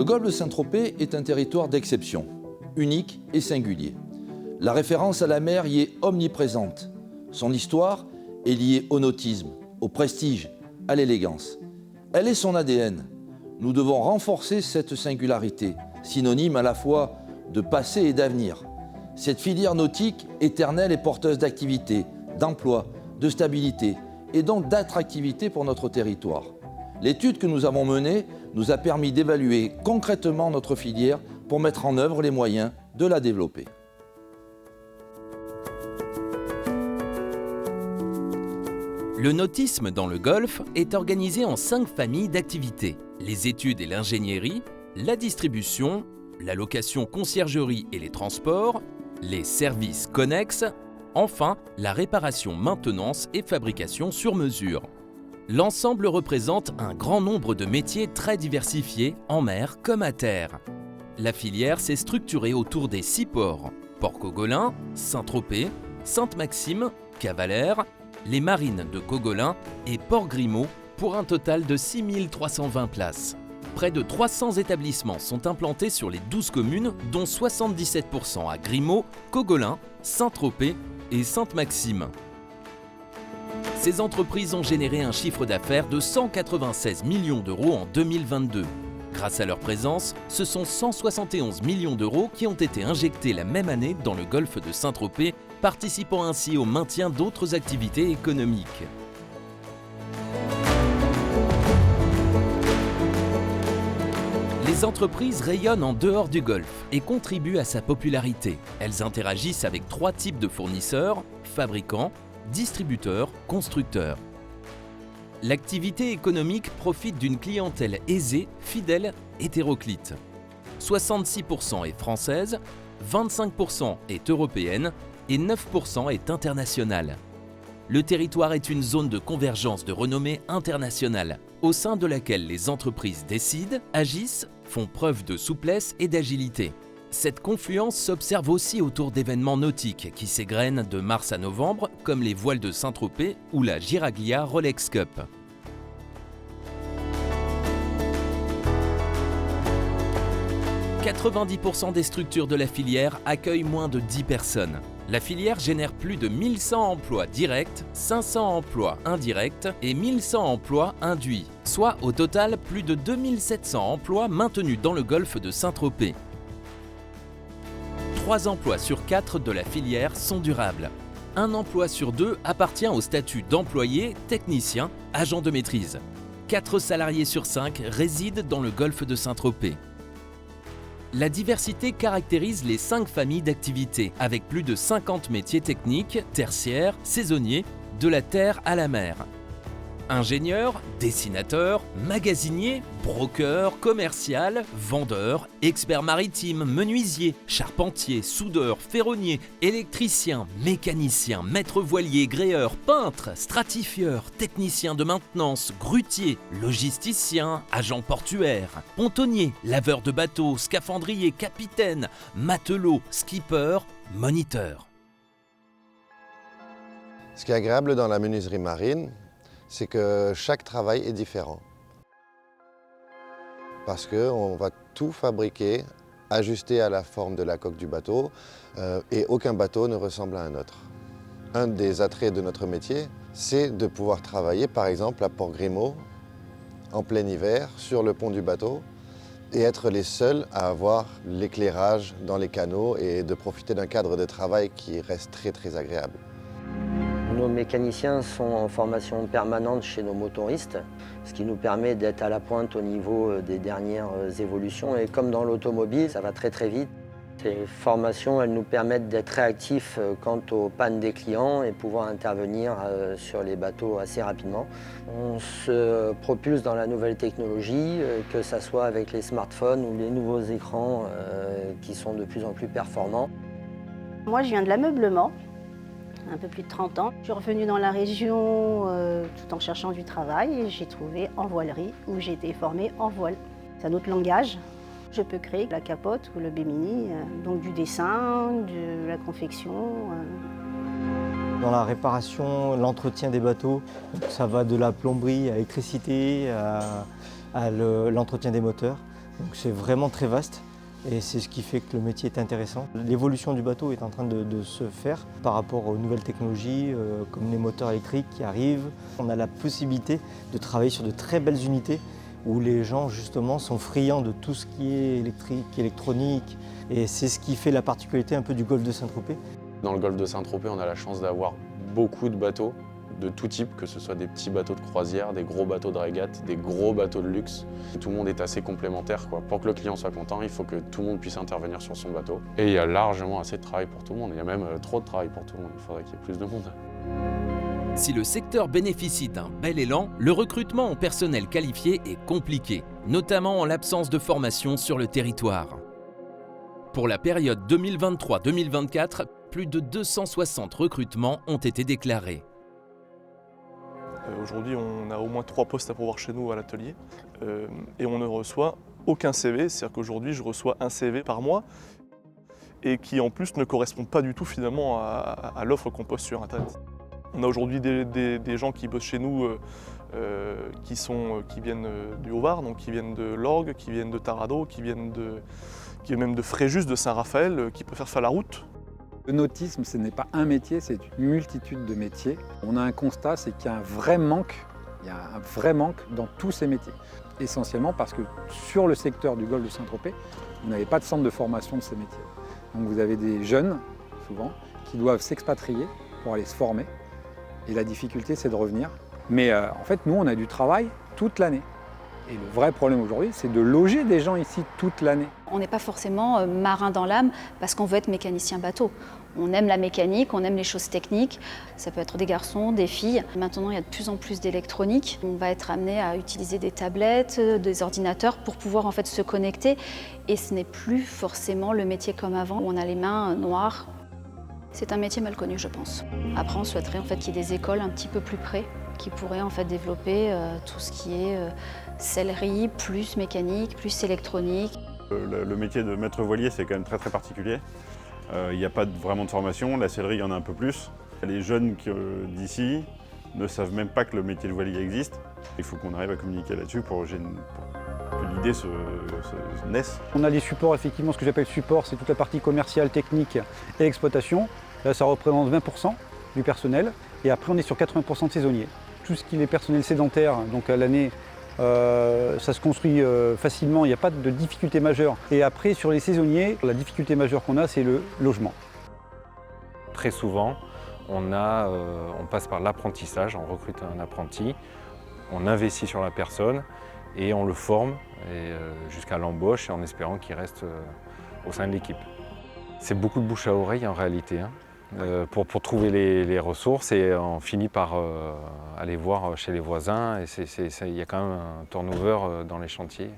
golfe de Saint-Tropez est un territoire d'exception, unique et singulier. La référence à la mer y est omniprésente. Son histoire est liée au nautisme, au prestige, à l'élégance. Elle est son ADN. Nous devons renforcer cette singularité, synonyme à la fois de passé et d'avenir. Cette filière nautique éternelle est porteuse d'activité, d'emploi, de stabilité et donc d'attractivité pour notre territoire. L'étude que nous avons menée nous a permis d'évaluer concrètement notre filière pour mettre en œuvre les moyens de la développer. Le nautisme dans le Golfe est organisé en 5 familles d'activités. Les études et l'ingénierie, la distribution, la location conciergerie et les transports, les services connexes, enfin la réparation, maintenance et fabrication sur mesure. L'ensemble représente un grand nombre de métiers très diversifiés en mer comme à terre. La filière s'est structurée autour des 6 ports: Port-Cogolin, Saint-Tropez, Sainte-Maxime, Cavalère, les Marines de Cogolin et Port-Grimaud pour un total de 6 320 places. Près de 300 établissements sont implantés sur les 12 communes, dont 77% à Grimaud, Cogolin, Saint-Tropez et Sainte-Maxime. Ces entreprises ont généré un chiffre d'affaires de 196 millions d'euros en 2022. Grâce à leur présence, ce sont 171 millions d'euros qui ont été injectés la même année dans le golfe de Saint-Tropez, participant ainsi au maintien d'autres activités économiques. Les entreprises rayonnent en dehors du golfe et contribuent à sa popularité. Elles interagissent avec 3 types de fournisseurs: fabricants, distributeurs, constructeurs. L'activité économique profite d'une clientèle aisée, fidèle, hétéroclite. 66% est française, 25% est européenne et 9% est internationale. Le territoire est une zone de convergence de renommée internationale, au sein de laquelle les entreprises décident, agissent, font preuve de souplesse et d'agilité. Cette confluence s'observe aussi autour d'événements nautiques qui s'égrènent de mars à novembre, comme les voiles de Saint-Tropez ou la Giraglia Rolex Cup. « 90% des structures de la filière accueillent moins de 10 personnes. La filière génère plus de 1100 emplois directs, 500 emplois indirects et 1100 emplois induits, soit au total plus de 2700 emplois maintenus dans le golfe de Saint-Tropez. 3 emplois sur 4 de la filière sont durables. Un emploi sur 2 appartient au statut d'employé, technicien, agent de maîtrise. 4 salariés sur 5 résident dans le golfe de Saint-Tropez. La diversité caractérise les 5 familles d'activités, avec plus de 50 métiers techniques, tertiaires, saisonniers, de la terre à la mer. Ingénieur, dessinateur, magasinier, broker, commercial, vendeur, expert maritime, menuisier, charpentier, soudeur, ferronnier, électricien, mécanicien, maître voilier, gréeur, peintre, stratifieur, technicien de maintenance, grutier, logisticien, agent portuaire, pontonnier, laveur de bateaux, scaphandrier, capitaine, matelot, skipper, moniteur. Ce qui est agréable dans la menuiserie marine, c'est que chaque travail est différent. Parce qu'on va tout fabriquer, ajuster à la forme de la coque du bateau, et aucun bateau ne ressemble à un autre. Un des attraits de notre métier, c'est de pouvoir travailler par exemple à Port-Grimaud, en plein hiver, sur le pont du bateau, et être les seuls à avoir l'éclairage dans les canaux et de profiter d'un cadre de travail qui reste très très agréable. Nos mécaniciens sont en formation permanente chez nos motoristes, ce qui nous permet d'être à la pointe au niveau des dernières évolutions. Et comme dans l'automobile, ça va très très vite. Ces formations, elles nous permettent d'être réactifs quant aux pannes des clients et pouvoir intervenir sur les bateaux assez rapidement. On se propulse dans la nouvelle technologie, que ce soit avec les smartphones ou les nouveaux écrans qui sont de plus en plus performants. Moi, je viens de l'ameublement. Un peu plus de 30 ans. Je suis revenue dans la région tout en cherchant du travail et j'ai trouvé en voilerie où j'ai été formée en voile. C'est un autre langage. Je peux créer la capote ou le bémini, donc du dessin, de la confection. Dans la réparation, l'entretien des bateaux, ça va de la plomberie à l'électricité, à l'entretien des moteurs. Donc c'est vraiment très vaste et c'est ce qui fait que le métier est intéressant. L'évolution du bateau est en train de se faire par rapport aux nouvelles technologies comme les moteurs électriques qui arrivent. On a la possibilité de travailler sur de très belles unités où les gens justement sont friands de tout ce qui est électrique, électronique, et c'est ce qui fait la particularité un peu du golfe de Saint-Tropez. Dans le golfe de Saint-Tropez, on a la chance d'avoir beaucoup de bateaux de tout type, que ce soit des petits bateaux de croisière, des gros bateaux de régate, des gros bateaux de luxe. Tout le monde est assez complémentaire, quoi. Pour que le client soit content, il faut que tout le monde puisse intervenir sur son bateau. Et il y a largement assez de travail pour tout le monde. Il y a même trop de travail pour tout le monde. Il faudrait qu'il y ait plus de monde. Si le secteur bénéficie d'un bel élan, le recrutement en personnel qualifié est compliqué, notamment en l'absence de formation sur le territoire. Pour la période 2023-2024, plus de 260 recrutements ont été déclarés. Aujourd'hui, on a au moins 3 postes à pourvoir chez nous à l'atelier et on ne reçoit aucun CV. C'est-à-dire qu'aujourd'hui, je reçois un CV par mois et qui en plus ne correspond pas du tout finalement à l'offre qu'on poste sur Internet. On a aujourd'hui des gens qui bossent chez nous qui viennent du Haut-Var, donc qui viennent de l'Orgue, qui viennent de Tarado, qui viennent même de Fréjus, de Saint-Raphaël, qui préfèrent faire la route. Le nautisme, ce n'est pas un métier, c'est une multitude de métiers. On a un constat, c'est qu'il y a un vrai manque dans tous ces métiers. Essentiellement parce que sur le secteur du golfe de Saint-Tropez, vous n'avez pas de centre de formation de ces métiers. Donc vous avez des jeunes, souvent, qui doivent s'expatrier pour aller se former. Et la difficulté, c'est de revenir. Mais en fait, nous, on a du travail toute l'année. Et le vrai problème aujourd'hui, c'est de loger des gens ici toute l'année. On n'est pas forcément marin dans l'âme parce qu'on veut être mécanicien bateau. On aime la mécanique, on aime les choses techniques. Ça peut être des garçons, des filles. Maintenant, il y a de plus en plus d'électronique. On va être amené à utiliser des tablettes, des ordinateurs pour pouvoir en fait se connecter. Et ce n'est plus forcément le métier comme avant où on a les mains noires. C'est un métier mal connu, je pense. Après, on souhaiterait en fait qu'il y ait des écoles un petit peu plus près qui pourraient en fait développer tout ce qui est sellerie, plus mécanique, plus électronique. Le métier de maître voilier, c'est quand même très particulier. Il n'y a pas vraiment de formation, la sellerie, il y en a un peu plus. Les jeunes d'ici ne savent même pas que le métier de voilier existe. Il faut qu'on arrive à communiquer là-dessus pour que l'idée se naisse. On a les supports, effectivement, ce que j'appelle support, c'est toute la partie commerciale, technique et exploitation. Là, ça représente 20% du personnel. Et après, on est sur 80% de saisonniers. Tout ce qui est personnel sédentaire, donc à l'année, ça se construit facilement, il n'y a pas de difficulté majeure. Et après, sur les saisonniers, la difficulté majeure qu'on a, c'est le logement. Très souvent, on passe par l'apprentissage, on recrute un apprenti, on investit sur la personne et on le forme jusqu'à l'embauche en espérant qu'il reste au sein de l'équipe. C'est beaucoup de bouche à oreille en réalité. Pour trouver les ressources et on finit par aller voir chez les voisins et il y a quand même un turnover dans les chantiers.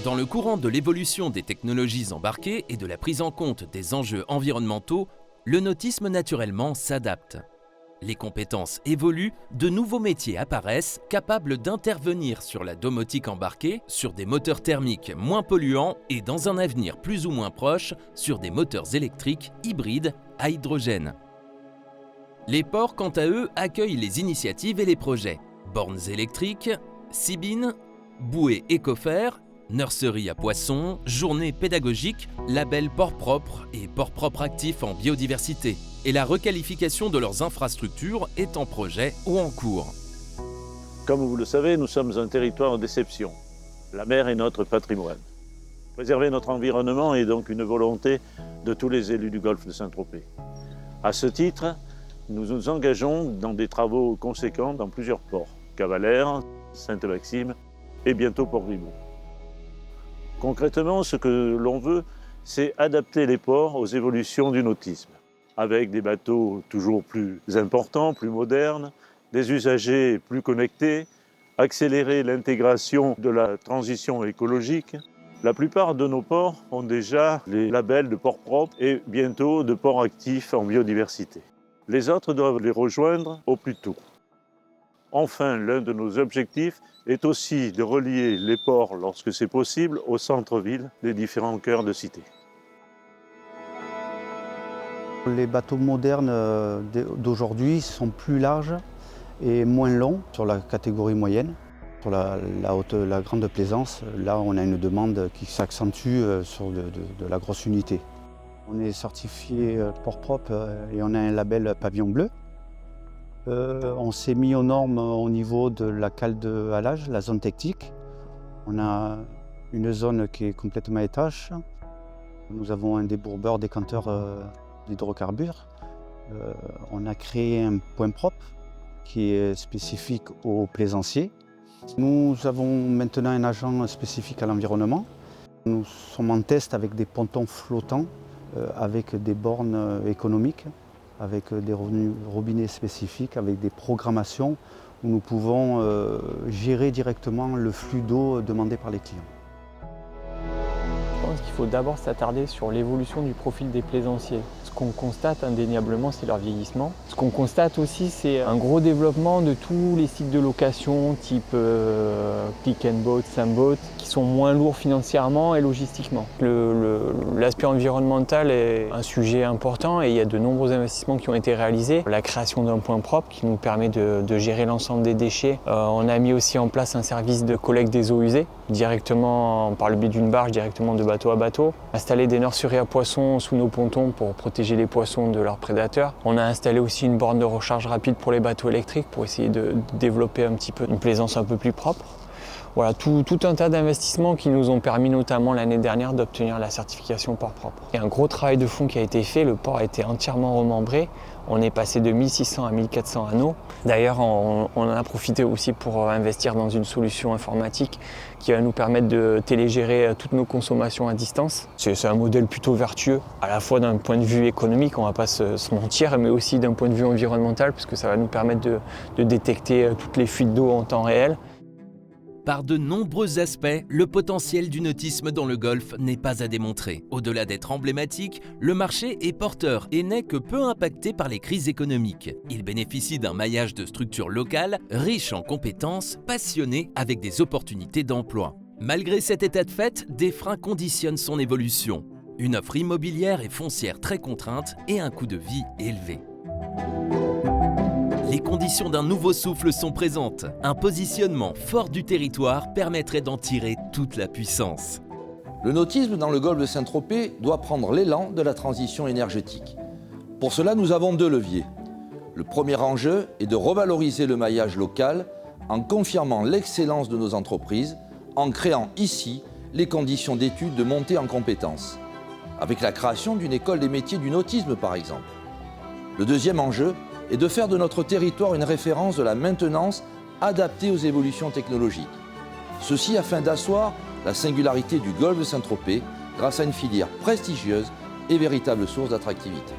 Dans le courant de l'évolution des technologies embarquées et de la prise en compte des enjeux environnementaux, le nautisme naturellement s'adapte. Les compétences évoluent, de nouveaux métiers apparaissent capables d'intervenir sur la domotique embarquée, sur des moteurs thermiques moins polluants et dans un avenir plus ou moins proche, sur des moteurs électriques hybrides à hydrogène. Les ports, quant à eux, accueillent les initiatives et les projets. Bornes électriques, Sibine, bouées écofer, nurserie à poissons, journées pédagogiques, label port propre et port propre actif en biodiversité. Et la requalification de leurs infrastructures est en projet ou en cours. Comme vous le savez, nous sommes un territoire d'exception. La mer est notre patrimoine. Préserver notre environnement est donc une volonté de tous les élus du golfe de Saint-Tropez. À ce titre, nous nous engageons dans des travaux conséquents dans plusieurs ports, Cavalère, Sainte-Maxime et bientôt Port-Grimaud. Concrètement, ce que l'on veut, c'est adapter les ports aux évolutions du nautisme, avec des bateaux toujours plus importants, plus modernes, des usagers plus connectés, accélérer l'intégration de la transition écologique. La plupart de nos ports ont déjà les labels de port propre et bientôt de port actif en biodiversité. Les autres doivent les rejoindre au plus tôt. Enfin, l'un de nos objectifs est aussi de relier les ports, lorsque c'est possible, au centre-ville des différents cœurs de cité. Les bateaux modernes d'aujourd'hui sont plus larges est moins long sur la catégorie moyenne. Sur la grande plaisance, là on a une demande qui s'accentue sur de la grosse unité. On est certifié port propre et on a un label pavillon bleu. On s'est mis aux normes au niveau de la cale de halage, la zone technique. On a une zone qui est complètement étanche. Nous avons un débourbeur décanteur d'hydrocarbures. On a créé un point propre qui est spécifique aux plaisanciers. Nous avons maintenant un agent spécifique à l'environnement. Nous sommes en test avec des pontons flottants, avec des bornes économiques, avec des robinets spécifiques, avec des programmations où nous pouvons gérer directement le flux d'eau demandé par les clients. Je pense qu'il faut d'abord s'attarder sur l'évolution du profil des plaisanciers. Ce qu'on constate indéniablement, c'est leur vieillissement. Ce qu'on constate aussi, c'est un gros développement de tous les sites de location type Click and Boat, Samboat, qui sont moins lourds financièrement et logistiquement. L'aspect environnemental est un sujet important et il y a de nombreux investissements qui ont été réalisés. La création d'un point propre qui nous permet de gérer l'ensemble des déchets. On a mis aussi en place un service de collecte des eaux usées, directement par le biais d'une barge, directement de bateau à bateau. Installer des nurseries à poissons sous nos pontons pour protéger les poissons de leurs prédateurs. On a installé aussi une borne de recharge rapide pour les bateaux électriques pour essayer de développer un petit peu une plaisance un peu plus propre. Voilà, tout un tas d'investissements qui nous ont permis notamment l'année dernière d'obtenir la certification port propre. Il y a un gros travail de fond qui a été fait, le port a été entièrement remembré. On est passé de 1600 à 1400 anneaux. D'ailleurs, on en a profité aussi pour investir dans une solution informatique qui va nous permettre de télégérer toutes nos consommations à distance. C'est un modèle plutôt vertueux, à la fois d'un point de vue économique, on ne va pas se mentir, mais aussi d'un point de vue environnemental, puisque ça va nous permettre de détecter toutes les fuites d'eau en temps réel. Par de nombreux aspects, le potentiel du nautisme dans le Golfe n'est pas à démontrer. Au-delà d'être emblématique, le marché est porteur et n'est que peu impacté par les crises économiques. Il bénéficie d'un maillage de structures locales, riches en compétences, passionnées avec des opportunités d'emploi. Malgré cet état de fait, des freins conditionnent son évolution. Une offre immobilière et foncière très contrainte et un coût de vie élevé. Les conditions d'un nouveau souffle sont présentes. Un positionnement fort du territoire permettrait d'en tirer toute la puissance. Le nautisme dans le golfe de Saint-Tropez doit prendre l'élan de la transition énergétique. Pour cela, nous avons deux leviers. Le premier enjeu est de revaloriser le maillage local en confirmant l'excellence de nos entreprises, en créant ici les conditions d'études de montée en compétences, avec la création d'une école des métiers du nautisme par exemple. Le deuxième enjeu est de faire de notre territoire une référence de la maintenance adaptée aux évolutions technologiques. Ceci afin d'asseoir la singularité du golfe de Saint-Tropez grâce à une filière prestigieuse et véritable source d'attractivité.